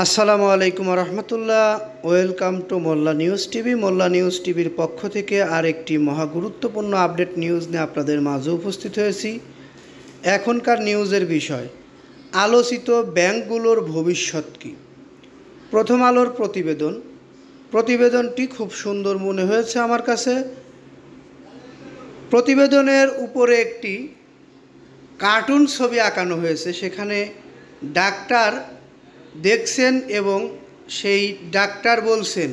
আসসালামু আলাইকুম রহমতুল্লাহ। Welcome to Molla news TV. Molla news টিভির পক্ষ থেকে আরেকটি মহা গুরুত্বপূর্ণ আপডেট নিউজ নিয়ে আপনাদের মাঝে উপস্থিত হয়েছি। এখনকার নিউজের বিষয়, আলোচিত ব্যাংকগুলোর ভবিষ্যৎ কী। প্রথম আলোর প্রতিবেদনটি খুব সুন্দর মনে হয়েছে আমার কাছে। প্রতিবেদনের উপরে একটি কার্টুন ছবি আঁকানো হয়েছে, সেখানে ডাক্তার দেখছেন এবং সেই ডাক্তার বলছেন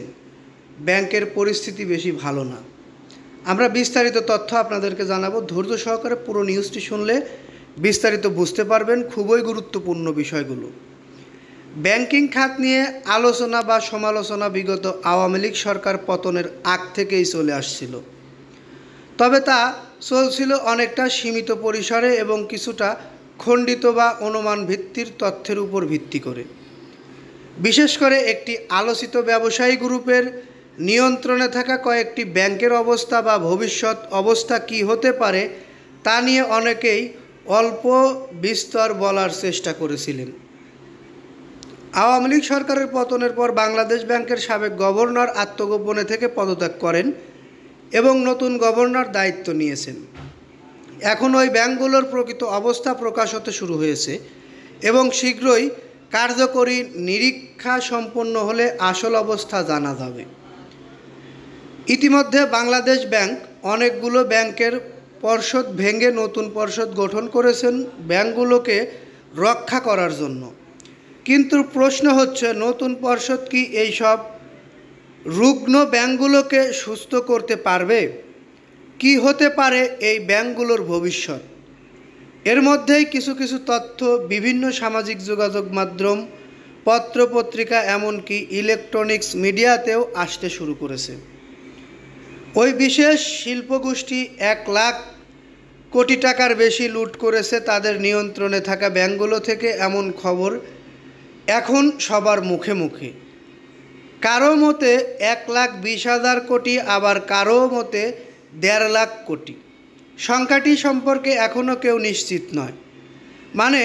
ব্যাংকের পরিস্থিতি বেশি ভালো না। আমরা বিস্তারিত তথ্য আপনাদেরকে জানাবো। ধৈর্য সহকারে পুরো নিউজটি শুনলে বিস্তারিত বুঝতে পারবেন খুবই গুরুত্বপূর্ণ বিষয়গুলো। ব্যাংকিং খাত নিয়ে আলোচনা বা সমালোচনা বিগত আওয়ামী লীগ সরকার পতনের আগ থেকেই চলে আসছিল, তবে তা চলছিল অনেকটা সীমিত পরিসরে এবং কিছুটা খণ্ডিত বা অনুমান ভিত্তির তথ্যের উপর ভিত্তি করে। বিশেষ করে একটি আলোচিত ব্যবসায়ী গ্রুপের নিয়ন্ত্রণে থাকা কয়েকটি ব্যাংকের অবস্থা বা ভবিষ্যৎ অবস্থা কী হতে পারে তা নিয়ে অনেকেই অল্প বিস্তর বলার চেষ্টা করেছিলেন। আওয়ামী লীগ সরকারের পতনের পর বাংলাদেশ ব্যাংকের সাবেক গভর্নর আত্মগোপনে থেকে পদত্যাগ করেন এবং নতুন গভর্নর দায়িত্ব নিয়েছেন। এখন ওই ব্যাংকগুলোর প্রকৃত অবস্থা প্রকাশ হতে শুরু হয়েছে এবং শীঘ্রই কার্যকরী নিরীক্ষা সম্পন্ন হলে আসল অবস্থা জানা যাবে। ইতিমধ্যে বাংলাদেশ ব্যাংক অনেকগুলো ব্যাংকের পর্ষদ ভেঙে নতুন পর্ষদ গঠন করেছেন ব্যাংকগুলোকে রক্ষা করার জন্য। কিন্তু প্রশ্ন হচ্ছে, নতুন পর্ষদ কি এই সব রুগ্ন ব্যাংকগুলোকে সুস্থ করতে পারবে? কি হতে পারে এই ব্যাংকগুলোর ভবিষ্যৎ? এর মধ্যেই কিছু কিছু তথ্য বিভিন্ন সামাজিক যোগাযোগ মাধ্যম, পত্রপত্রিকা, এমনকি ইলেকট্রনিক্স মিডিয়াতেও আসতে শুরু করেছে। ওই বিশেষ শিল্পগোষ্ঠী 1 লাখ কোটি টাকার বেশি লুট করেছে তাদের নিয়ন্ত্রণে থাকা ব্যাংকগুলো থেকে, এমন খবর এখন সবার মুখে মুখে। কারো মতে 1,20,000 কোটি, আবার কারো মতে 1.5 লাখ কোটি। সংখ্যাটি সম্পর্কে এখনও কেউ নিশ্চিত নয়। মানে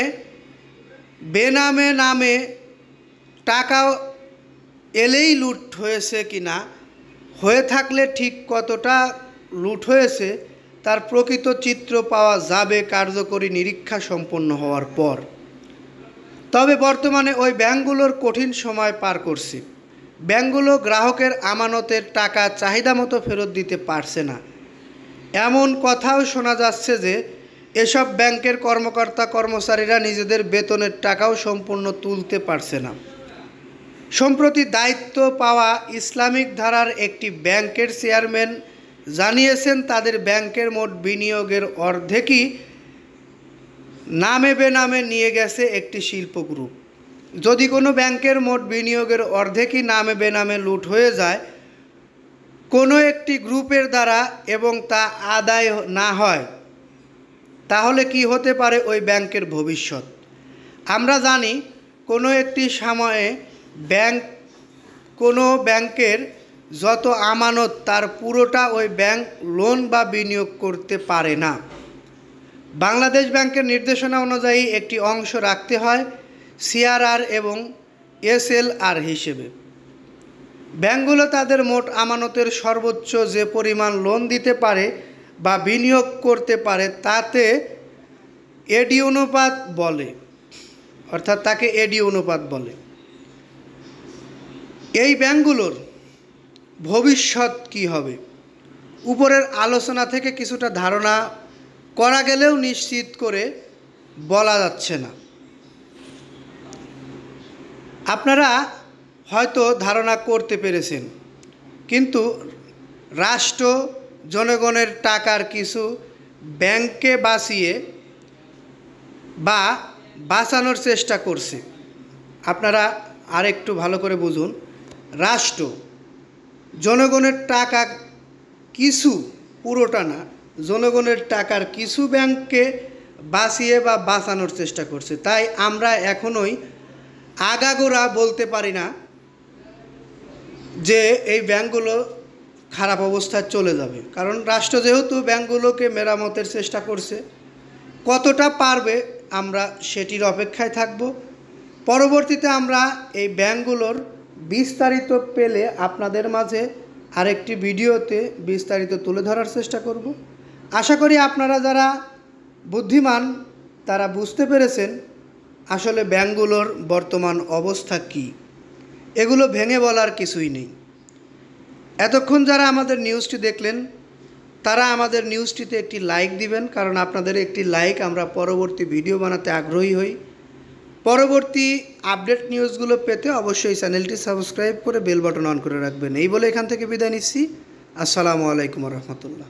বেনামে নামে টাকা এলেই লুট হয়েছে কিনা, হয়ে থাকলে ঠিক কতটা লুট হয়েছে তার প্রকৃত চিত্র পাওয়া যাবে কার্যকরী নিরীক্ষা সম্পন্ন হওয়ার পর। তবে বর্তমানে ওই ব্যাংকগুলোর কঠিন সময় পার করছে। ব্যাংকগুলো গ্রাহকের আমানতের টাকা চাহিদা মতো ফেরত দিতে পারছে না। এমন কথাও শোনা যাচ্ছে যে এসব ব্যাংকের কর্মকর্তা কর্মচারীরা নিজেদের বেতনের টাকাও সম্পূর্ণ তুলতে পারছে না। সম্প্রতি দায়িত্ব পাওয়া ইসলামিক ধারার একটি ব্যাংকের চেয়ারম্যান জানিয়েছেন তাদের ব্যাংকের মোট বিনিয়োগের অর্ধেকই নামে বেনামে নিয়ে গেছে একটি শিল্প গ্রুপ। যদি কোনো ব্যাংকের মোট বিনিয়োগের অর্ধেকই নামে বেনামে লুট হয়ে যায় কোনো একটি গ্রুপের দ্বারা এবং তা আদায় না হয়, তাহলে কি হতে পারে ওই ব্যাংকের ভবিষ্যৎ? আমরা জানি কোনো একটি সময়ে কোনো ব্যাংকের যত আমানত তার পুরোটা ওই ব্যাংক লোন বা বিনিয়োগ করতে পারে না। বাংলাদেশ ব্যাংকের নির্দেশনা অনুযায়ী একটি অংশ রাখতে হয় সিআরআর এবং এসএলআর হিসেবে। ব্যাংকগুলো তাদের মোট আমানতের সর্বোচ্চ যে পরিমাণ লোন দিতে পারে বা বিনিয়োগ করতে পারে তাতে এডি অনুপাত বলে, অর্থাৎ তাকে এডি অনুপাত বলে। এই ব্যাংকগুলোর ভবিষ্যৎ কী হবে? উপরের আলোচনা থেকে কিছুটা ধারণা করা গেলেও নিশ্চিত করে বলা যাচ্ছে না। আপনারা হয়তো ধারণা করতে পেরেছেন, কিন্তু রাষ্ট্র জনগণের টাকার কিছু ব্যাংকে বাঁচিয়ে বা বাঁচানোর চেষ্টা করছে। আপনারা আরেকটু ভালো করে বুঝুন, রাষ্ট্র জনগণের টাকা কিছু, পুরোটা না, জনগণের টাকার কিছু ব্যাংককে বাঁচিয়ে বা বাঁচানোর চেষ্টা করছে। তাই আমরা এখনোই আগাগোড়া বলতে পারি না যে এই ব্যাংকগুলো খারাপ অবস্থায় চলে যাবে, কারণ রাষ্ট্র যেহেতু ব্যাংকগুলোকে মেরামতের চেষ্টা করছে, কতটা পারবে আমরা সেটির অপেক্ষায় থাকব। পরবর্তীতে আমরা এই ব্যাংকগুলোর বিস্তারিত পেলে আপনাদের মাঝে আরেকটি ভিডিওতে বিস্তারিত তুলে ধরার চেষ্টা করব। আশা করি আপনারা যারা বুদ্ধিমান তারা বুঝতে পেরেছেন আসলে ব্যাংকগুলোর বর্তমান অবস্থা কী। এগুলো ভেঙে বলার কিছুই নেই। এতক্ষণ যারা আমাদের নিউজটি দেখলেন তারা আমাদের নিউজটিতে একটি লাইক দিবেন, কারণ আপনাদের একটি লাইক আমরা পরবর্তী ভিডিও বানাতে আগ্রহী হই। পরবর্তী আপডেট নিউজগুলো পেতে অবশ্যই চ্যানেলটি সাবস্ক্রাইব করে বেল বাটন অন করে রাখবেন। এই বলে এখান থেকে বিদায় নিচ্ছি। আসসালামু আলাইকুম রহমতুল্লাহ।